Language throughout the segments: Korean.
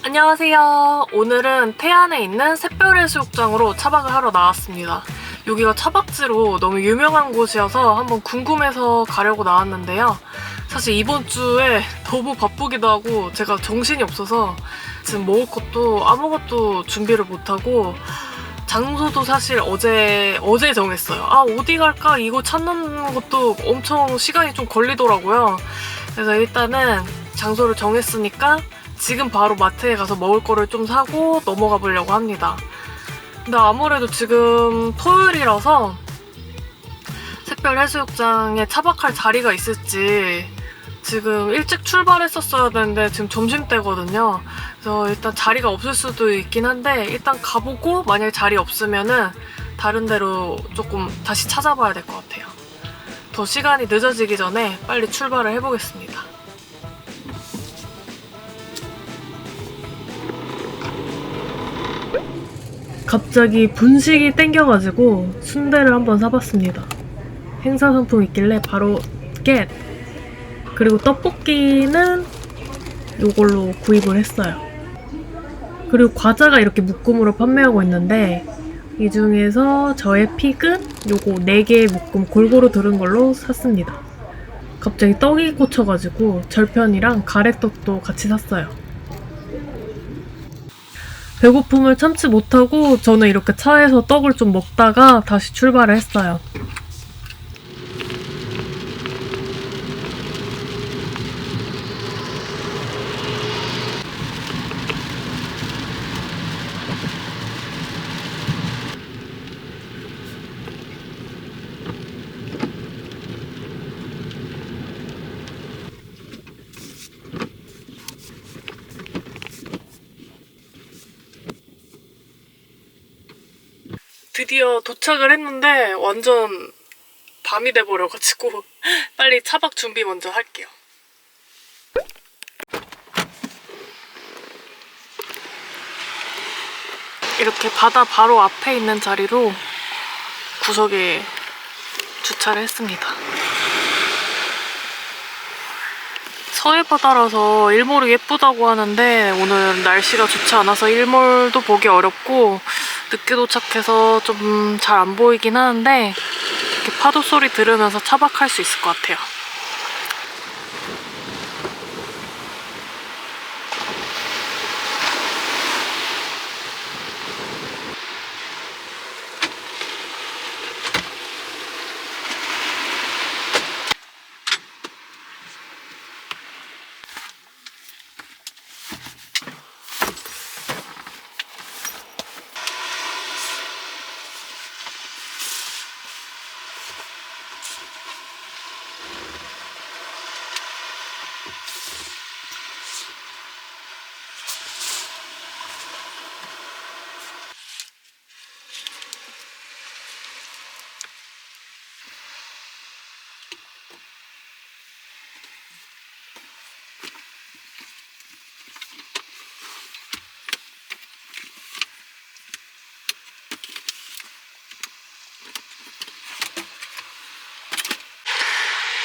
안녕하세요. 오늘은 태안에 있는 샛별해수욕장으로 차박을 하러 나왔습니다. 여기가 차박지로 너무 유명한 곳이어서 한번 궁금해서 가려고 나왔는데요. 사실 이번 주에 너무 바쁘기도 하고 제가 정신이 없어서 지금 먹을 것도 아무것도 준비를 못하고 장소도 사실 어제 정했어요. 어디 갈까? 이거 찾는 것도 엄청 시간이 좀 걸리더라고요. 그래서 일단은 장소를 정했으니까 지금 바로 마트에 가서 먹을 거를 좀 사고 넘어가 보려고 합니다. 근데 아무래도 지금 토요일이라서 샛별해수욕장에 차박할 자리가 있을지 지금 일찍 출발했었어야 되는데 지금 점심때거든요. 그래서 일단 자리가 없을 수도 있긴 한데 일단 가보고 만약에 자리 없으면은 다른 데로 조금 다시 찾아봐야 될 것 같아요. 더 시간이 늦어지기 전에 빨리 출발을 해보겠습니다. 갑자기 분식이 땡겨가지고 순대를 한번 사봤습니다. 행사 상품 있길래 바로 겟! 그리고 떡볶이는 이걸로 구입을 했어요. 그리고 과자가 이렇게 묶음으로 판매하고 있는데 이 중에서 저의 픽은 요거 4개의 묶음 골고루 들은 걸로 샀습니다. 갑자기 떡이 꽂혀가지고 절편이랑 가래떡도 같이 샀어요. 배고픔을 참지 못하고 저는 이렇게 차에서 떡을 좀 먹다가 다시 출발을 했어요. 드디어 도착을 했는데 완전 밤이 돼버려가지고 빨리 차박 준비 먼저 할게요. 이렇게 바다 바로 앞에 있는 자리로 구석에 주차를 했습니다. 서해바다라서 일몰이 예쁘다고 하는데 오늘 날씨가 좋지 않아서 일몰도 보기 어렵고 늦게 도착해서 좀 잘 안 보이긴 하는데 이렇게 파도 소리 들으면서 차박할 수 있을 것 같아요.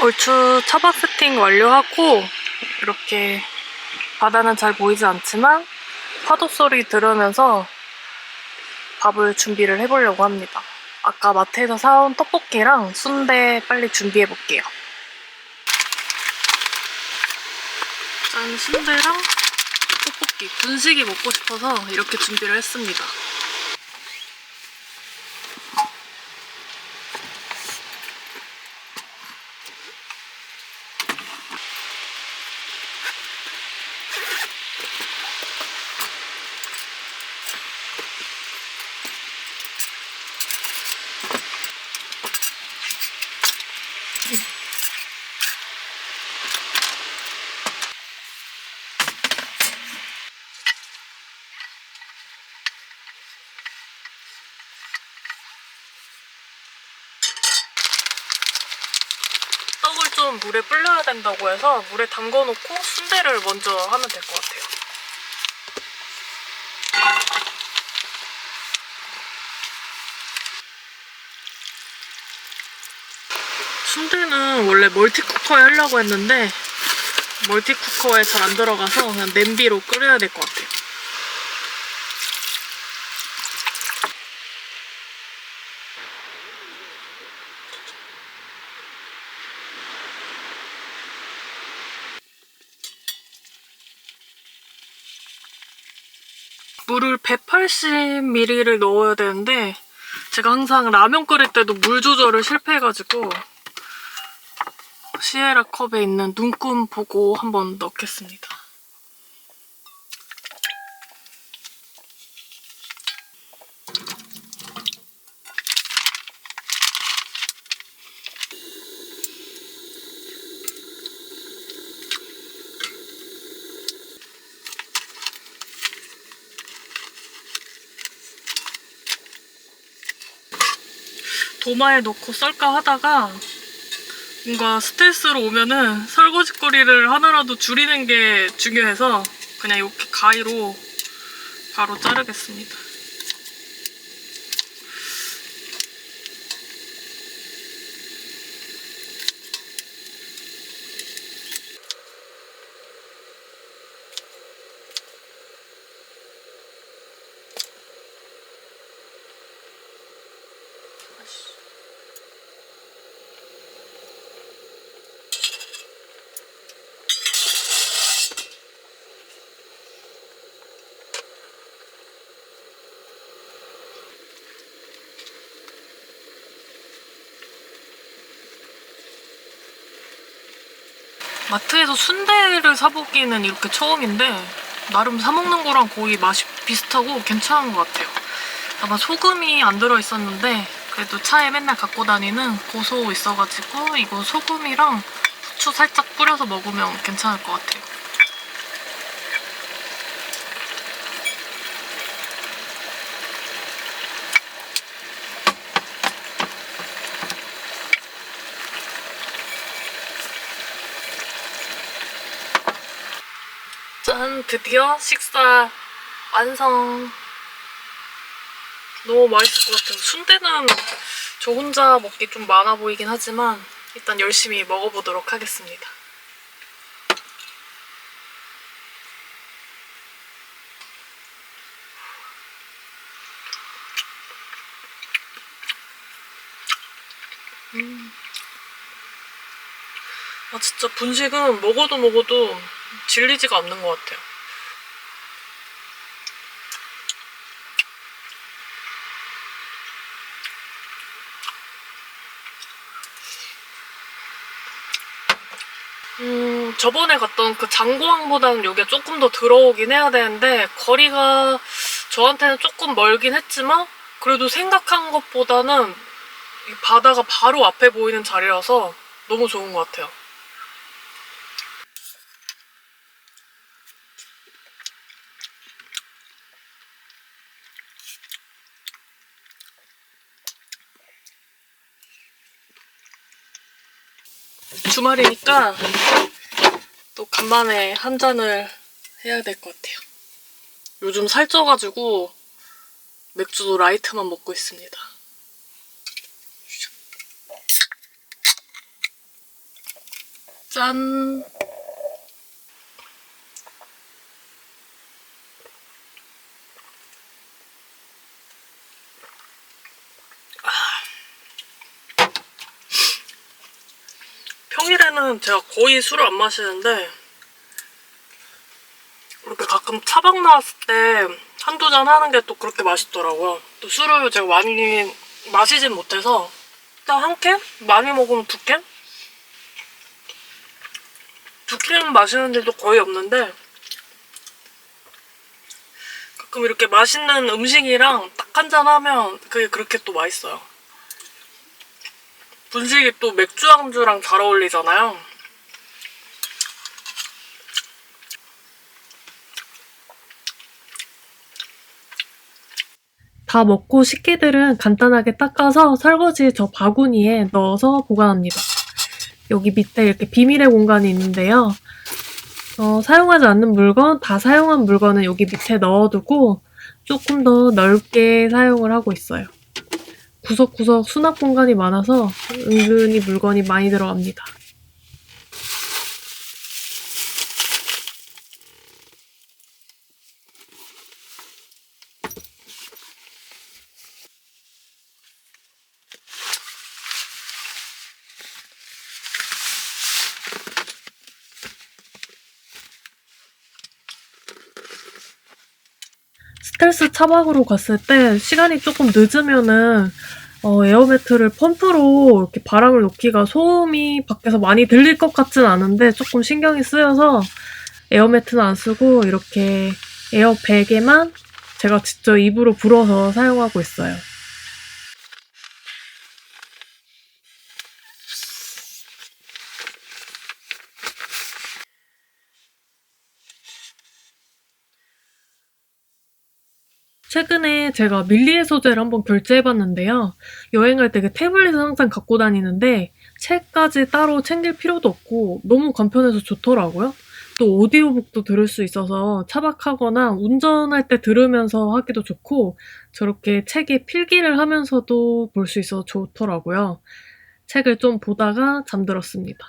얼추 차박 세팅 완료하고 이렇게 바다는 잘 보이지 않지만 파도 소리 들으면서 밥을 준비를 해보려고 합니다. 아까 마트에서 사온 떡볶이랑 순대 빨리 준비해볼게요. 짠, 순대랑 떡볶이. 분식이 먹고 싶어서 이렇게 준비를 했습니다. 떡을 좀 물에 불려야 된다고 해서 물에 담궈놓고 순대를 먼저 하면 될 것 같아요. 순대는 원래 멀티쿠커에 하려고 했는데 멀티쿠커에 잘 안 들어가서 그냥 냄비로 끓여야 될 것 같아요. 물을 180ml를 넣어야 되는데 제가 항상 라면 끓일 때도 물 조절을 실패해가지고 시에라 컵에 있는 눈금 보고 한번 넣겠습니다. 도마에 넣고 썰까 하다가 뭔가 스트레스로 오면은 설거지거리를 하나라도 줄이는 게 중요해서 그냥 이렇게 가위로 바로 자르겠습니다. 마트에서 순대를 사보기는 이렇게 처음인데 나름 사먹는 거랑 거의 맛이 비슷하고 괜찮은 것 같아요. 아마 소금이 안 들어있었는데 그래도 차에 맨날 갖고 다니는 고소 있어가지고 이거 소금이랑 후추 살짝 뿌려서 먹으면 괜찮을 것 같아요. 짠! 드디어 식사 완성! 너무 맛있을 것 같아요. 순대는 저 혼자 먹기 좀 많아 보이긴 하지만 일단 열심히 먹어보도록 하겠습니다. 아 진짜 분식은 먹어도 질리지가 않는 것 같아요. 저번에 갔던 그 장고항보다는 이게 조금 더 들어오긴 해야 되는데 거리가 저한테는 조금 멀긴 했지만 그래도 생각한 것보다는 바다가 바로 앞에 보이는 자리라서 너무 좋은 것 같아요. 주말이니까 또 간만에 한 잔을 해야 될 것 같아요. 요즘 살쪄가지고 맥주도 라이트만 먹고 있습니다. 짠! 평일에는 제가 거의 술을 안 마시는데 이렇게 가끔 차박 나왔을 때 한두 잔 하는 게 또 그렇게 맛있더라고요. 또 술을 제가 많이 마시진 못해서 일단 한 캔? 많이 먹으면 두 캔? 두 캔 마시는 데도 거의 없는데 가끔 이렇게 맛있는 음식이랑 딱 한 잔 하면 그게 그렇게 또 맛있어요. 분식이 또 맥주 안주랑 잘 어울리잖아요. 다 먹고 식기들은 간단하게 닦아서 설거지 저 바구니에 넣어서 보관합니다. 여기 밑에 이렇게 비밀의 공간이 있는데요. 사용하지 않는 물건, 다 사용한 물건은 여기 밑에 넣어두고 조금 더 넓게 사용을 하고 있어요. 구석구석 수납 공간이 많아서 은근히 물건이 많이 들어갑니다. 스텔스 차박으로 갔을 때 시간이 조금 늦으면은 에어매트를 펌프로 이렇게 바람을 놓기가 소음이 밖에서 많이 들릴 것 같진 않은데 조금 신경이 쓰여서 에어매트는 안 쓰고 이렇게 에어백에만 제가 직접 입으로 불어서 사용하고 있어요. 최근에 제가 밀리의 소재를 한번 결제해봤는데요. 여행할 때 그 태블릿을 항상 갖고 다니는데 책까지 따로 챙길 필요도 없고 너무 간편해서 좋더라고요. 또 오디오북도 들을 수 있어서 차박하거나 운전할 때 들으면서 하기도 좋고 저렇게 책에 필기를 하면서도 볼 수 있어서 좋더라고요. 책을 좀 보다가 잠들었습니다.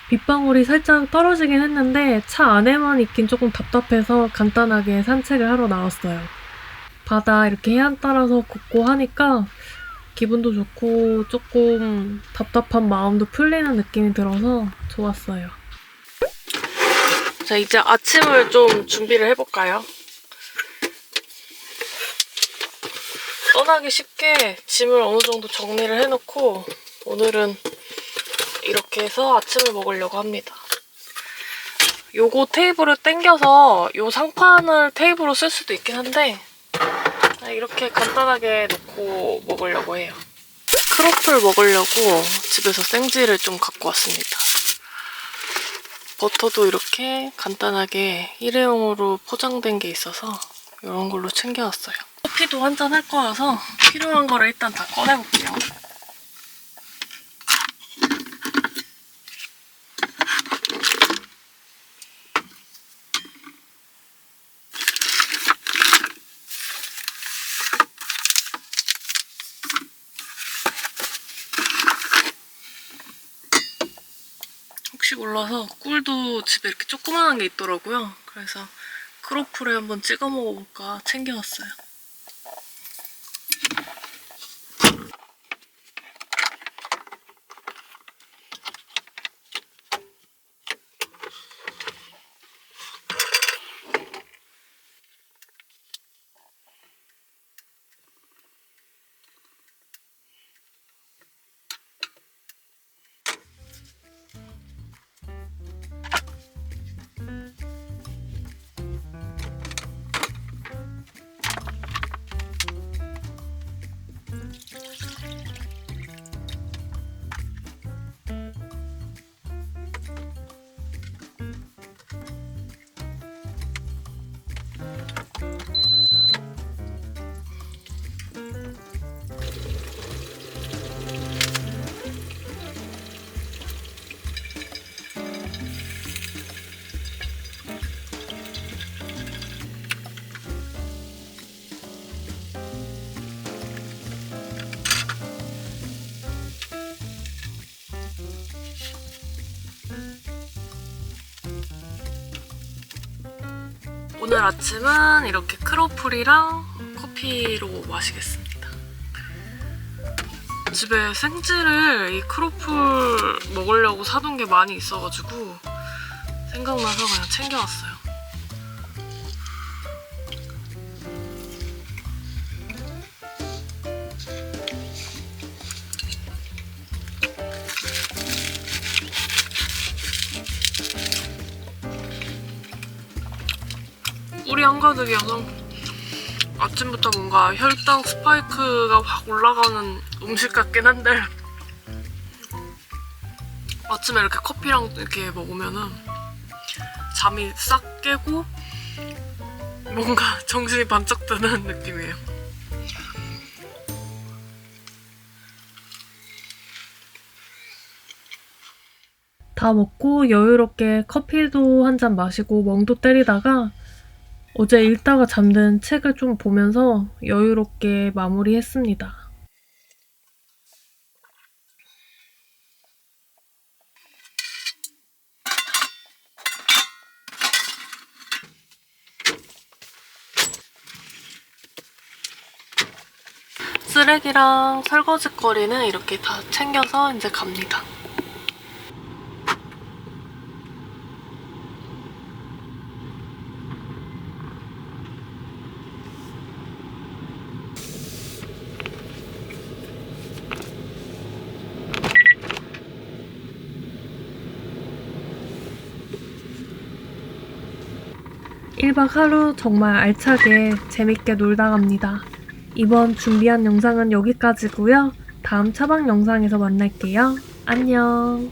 빗방울이 살짝 떨어지긴 했는데 차 안에만 있긴 조금 답답해서 간단하게 산책을 하러 나왔어요. 바다 이렇게 해안 따라서 걷고 하니까 기분도 좋고 조금 답답한 마음도 풀리는 느낌이 들어서 좋았어요. 자, 이제 아침을 좀 준비를 해볼까요? 떠나기 쉽게 짐을 어느 정도 정리를 해놓고 오늘은 이렇게 해서 아침을 먹으려고 합니다. 요거 테이블을 당겨서 요 상판을 테이블로 쓸 수도 있긴 한데 이렇게 간단하게 놓고 먹으려고 해요. 크로플 먹으려고 집에서 생지를 좀 갖고 왔습니다. 버터도 이렇게 간단하게 일회용으로 포장된 게 있어서 이런 걸로 챙겨왔어요. 커피도 한잔 할 거여서 필요한 거를 일단 다 꺼내볼게요. 혹시 몰라서 꿀도 집에 이렇게 조그만한 게 있더라고요. 그래서 크로플에 한번 찍어 먹어볼까 챙겨왔어요. 오늘 아침은 이렇게 크로플이랑 커피로 마시겠습니다. 집에 생지를 이 크로플 먹으려고 사둔 게 많이 있어가지고 생각나서 그냥 챙겨왔어요. 꿀이 한가득이어서 아침부터 뭔가 혈당 스파이크가 확 올라가는 음식 같긴 한데 아침에 이렇게 커피랑 이렇게 먹으면은 잠이 싹 깨고 뭔가 정신이 반짝 드는 느낌이에요. 다 먹고 여유롭게 커피도 한 잔 마시고 멍도 때리다가 어제 읽다가 잠든 책을 좀 보면서 여유롭게 마무리했습니다. 쓰레기랑 설거지거리는 이렇게 다 챙겨서 이제 갑니다. (1박) 하루 정말 알차게 재밌게 놀다 갑니다. 이번 준비한 영상은 여기까지고요. 다음 차박 영상에서 만날게요. 안녕.